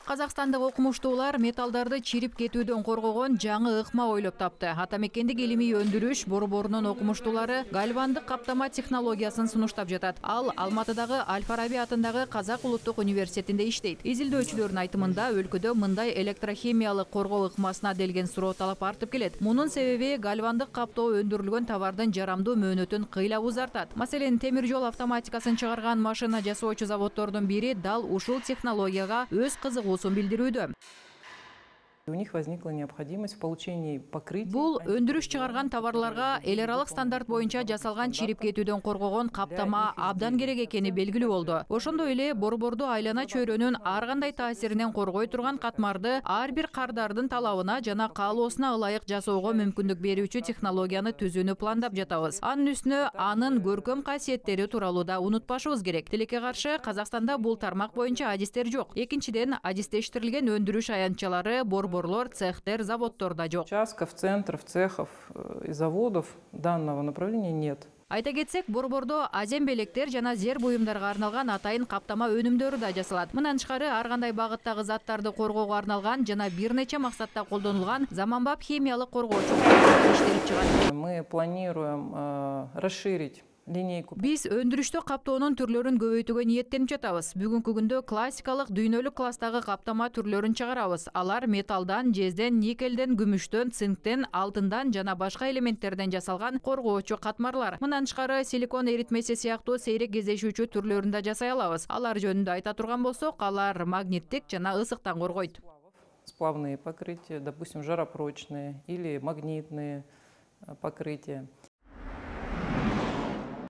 Казакстандык окумуштуулар металлдарды чирип кетүүдөн коргогон жаңы ыкма ойлоп тапты. Атамекендик илимий өндүрүш борборунун окумуштуулары гальвандык каптама технологиясын сунуштап жатат. Ал Алматыдагы Аль-Фараби атындагы Казак улуттук университетинде иштейт. Изилдөөчүлөрдүн айтымында өлкөдө мындай электрохимиялык коргоо ыкмасына делген суроо талап артып келет. Мунун себеби гальвандык каптоо өндүрүлгөн товардын жарамдуу мөөнөтүн кыйла узартат. Маселен, темир жол автоматикасын чыгарган машина жасоочу заводдордун бири дал ушул технологияга өз кызыгуусун билдирүүдө. У них возникла необходимость в получении покрытия. Бул өндүрүш чыгарган товарларга эл аралык стандарт боюнча жасалган чирип кетүүдөн коргогон каптама абдан керек экени белгилүү болду. Ошондой эле борборду айлана чөйрөнүн ар кандай таасиринен коргой турган катмарды ар бир кардардын талабына жана каалоосуна ылайык жасоого мүмкүндүк берүүчү технологияны түзүүнү пландап жатабыз. Анын үстүнө анын көркөм касиеттери тууралуу да унутпашыбыз керек. Тилекке каршы, Казакстанда бул тармак боюнча адистер жок. Экинчиден, адистештирилген өндүрүш аянтчалары борборлор, цехтер, заводдорда жок. Участков, центров, цехов и заводов данного направления нет. Айта кетсек, борбордо азем белектер жана зер буюмдарга арналган атайын каптама өнүмдөрү да жасалат. Мындан тышкары, ар кандай багыттагы заттарды коргоого арналган жана бир нече максатта колдонулган заманбап химиялык коргоочу иштелип чыгат. Мы планируем расширить линейку. Биз өндүрүштө каптоонун түрлөрүн көбөйтүүгө ниеттенип жатабыз. Бүгүнкү күндө классикалык дүйнөлүк класстагы каптама түрлөрүн чыгарабыз. Алар металлдан, жезден, никелден, күмүштөн, цинктен, алтындан жана башка элементтерден жасалган коргоочу катмарлар. Мындан тышкары, силикон эритмеси сыяктуу сейрек кездешүүчү түрлөрүн да жасай алабыз. Алар жөнүндө айта турган болсок, алар магниттик жана ысыктан коргойт. Сплавные покрытия, допустим, жаропрочные или магнитные покрытия.